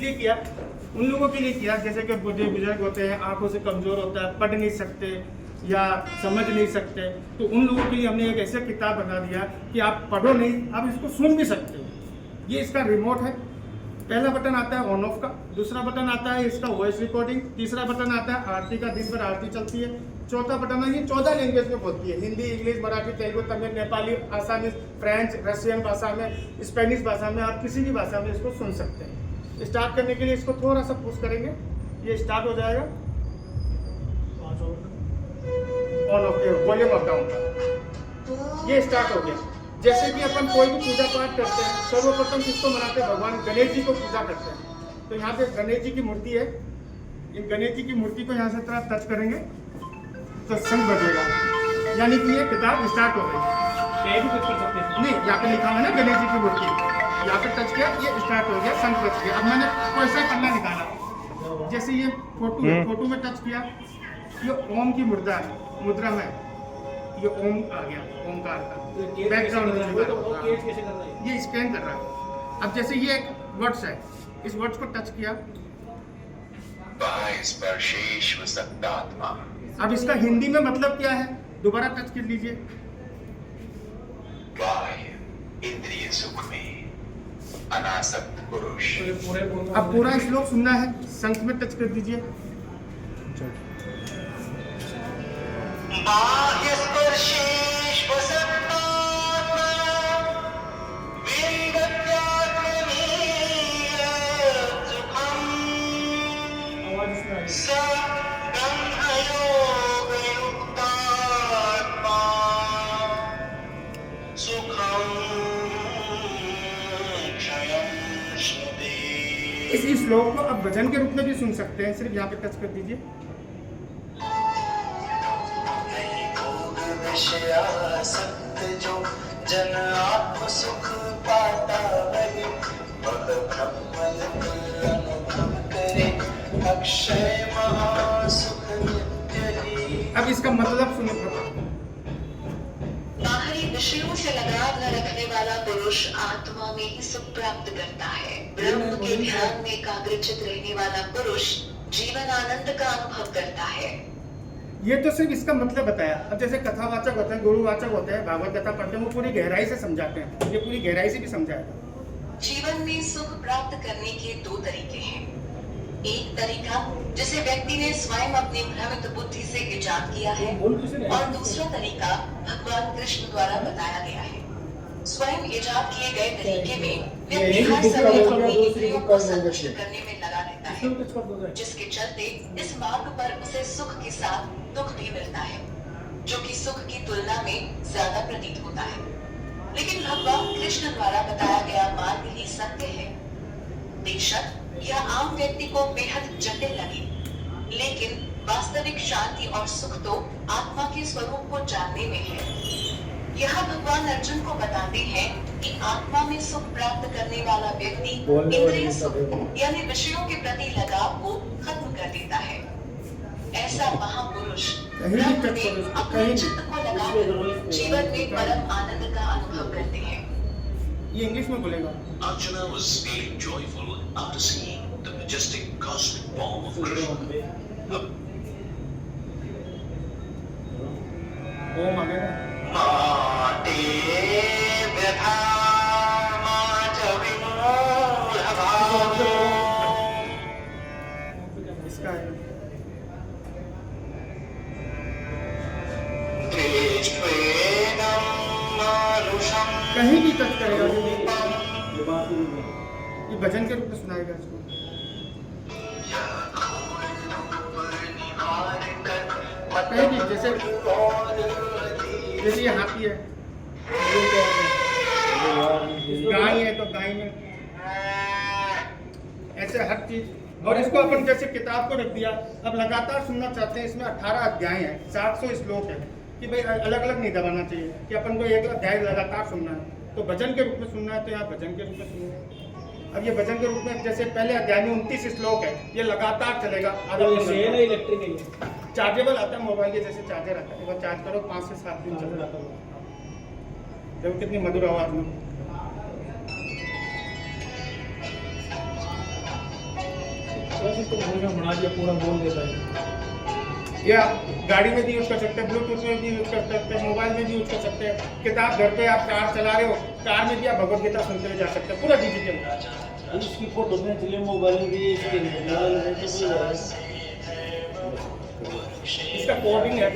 लिए किया, उन लोगों के लिए किया जैसे कि बुजुर्ग होते हैं, आंखों से कमज़ोर होता है, पढ़ नहीं सकते या समझ नहीं सकते, तो उन लोगों के लिए हमने एक ऐसा किताब बना दिया कि आप पढ़ो नहीं, आप इसको सुन भी सकते हो। ये इसका रिमोट है। पहला बटन आता है ऑन ऑफ का, दूसरा बटन आता है इसका वॉइस रिकॉर्डिंग, तीसरा बटन आता है आरती का, दिन भर आरती चलती है, चौथा बटन है ये 14 लैंग्वेज में बोलती है, Hindi, English, Marathi, Telugu, Tamil, Nepali, Assamese, French, Russian भाषा में, स्पेनिश भाषा में, आप किसी भी भाषा में इसको सुन सकते हैं। स्टार्ट करने के लिए इसको थोड़ा सा पुश करेंगे, ये स्टार्ट हो जाएगा। On off volume up down का ये स्टार्ट हो गया। जैसे कि अपन कोई भी पूजा पाठ करते हैं, सर्वप्रथम किसको मनाते हैं? भगवान गणेश जी को पूजा करते हैं। तो यहाँ पे गणेश जी की मूर्ति है, इन गणेश जी की मूर्ति को यहाँ से थोड़ा टच करेंगे तो शंख बजेगा, यानी कि ये किताब स्टार्ट हो गई। नहीं, यहाँ पे लिखा हुआ है ना गणेश जी की मूर्ति, यहाँ पे टच किया, ये स्टार्ट हो गया, शंख बज गया। अब मैंने कोई सा पन्ना निकाला, जैसे ये फोटो है, फोटो में टच किया, ये ओम की मुद्रा में ये ओम आ गया, ओमकार का बैकग्राउंड ये स्कैन कर रहा है। अब जैसे ये एक वर्ड्स है, इस वर्ड्स को टच किया, अब इसका हिंदी में मतलब क्या है, दोबारा टच कर लीजिए। इंद्रिय सुख में अनासक्त पुरुष। अब पूरा श्लोक सुनना है, शंख में टच कर दीजिए। बाह्य इस श्लोक को अब भजन के रूप में भी सुन सकते हैं, सिर्फ यहाँ पे टच कर दीजिए। जो जन आत्म सुख पाता वही अनुभव करे अक्षय महासुख नित्य। अब इसका मतलब सुनो। बाहरी विषयों से लगाव न रखने वाला पुरुष आत्मा में ही सुख प्राप्त करता है। ब्रह्म के ध्यान में एकाग्रचित रहने वाला पुरुष जीवन आनंद का अनुभव करता है। ये तो सिर्फ इसका मतलब बताया। अब जैसे कथावाचक होते हैं, गुरुवाचक होते हैं, भागवत कथा पढ़ते हैं, वो पूरी गहराई से समझाते हैं, ये पूरी गहराई से भी समझाएगा। जीवन में सुख प्राप्त करने के दो तरीके हैं। एक तरीका जिसे व्यक्ति ने स्वयं अपनी भ्रमित बुद्धि से इजाद किया है, और दूसरा तरीका भगवान कृष्ण द्वारा बताया गया है। स्वयं इजाद किए गए तरीके में व्यक्ति हर समय अपनी इंद्रियों को संतुष्ट करने में लगा रहता है, जिसके चलते इस मार्ग पर उसे सुख के साथ दुख भी मिलता है, जो कि सुख की तुलना में ज्यादा प्रतीत होता है। लेकिन भगवान कृष्ण द्वारा बताया गया मार्ग ही सत्य है। बेशक यह आम व्यक्ति को बेहद जटिल लगे, लेकिन वास्तविक शांति और सुख तो आत्मा के स्वरूप को जानने में है। यह भगवान अर्जुन को बताते हैं कि आत्मा में सुख प्राप्त करने वाला व्यक्ति इंद्रिय सुख यानी विषयों के प्रति लगाव को खत्म कर देता है। ऐसा महापुरुष ब्रह्म में अपने चित्त को लगाकर जीवन में परम आनंद का अनुभव करते हैं। ये इंग्लिश में बोलेगा। Arjuna was feeling joyful after seeing the majestic cosmic form of Krishna. ओम आ गया ना? इसका है। कहीं भी टच करेगा, ये भजन के रूप में सुनाएगा इसको। कहीं भी जैसे ये हाथी है, गाय है तो गाय में, ऐसे हर चीज। और इसको अपन जैसे किताब को रख दिया, अब लगातार सुनना चाहते हैं, इसमें 18 अध्याय हैं, 700 श्लोक है, कि भाई अलग अलग नहीं दबाना चाहिए कि अपन को एक अध्याय लगातार सुनना है। तो भजन के रूप में सुनना है तो यहाँ भजन के रूप में सुनिए। अब ये भजन के रूप में जैसे पहले अध्याय में 29 श्लोक है, ये लगातार चलेगा। चार्जेबल आता है, मोबाइल के जैसे चार्जर आता है, एक चार्ज करो 5 से 7 दिन चल जाता है। देखो कितनी मधुर आवाज में। बना दिया पूरा बोल देता है। ये आप गाड़ी में भी यूज कर सकते हैं, ब्लूटूथ में भी यूज कर सकते हैं, मोबाइल में भी यूज कर सकते हैं। किताब घर पे आप कार चला रहे हो, कार में भी आप भगवत गीता सुनते हुए जा सकते हैं, पूरा डिजिटल। इसकी फोटो खींच लिए मोबाइल में भी, इसके मोबाइल में तो कोई है। इसका कोडिंग है,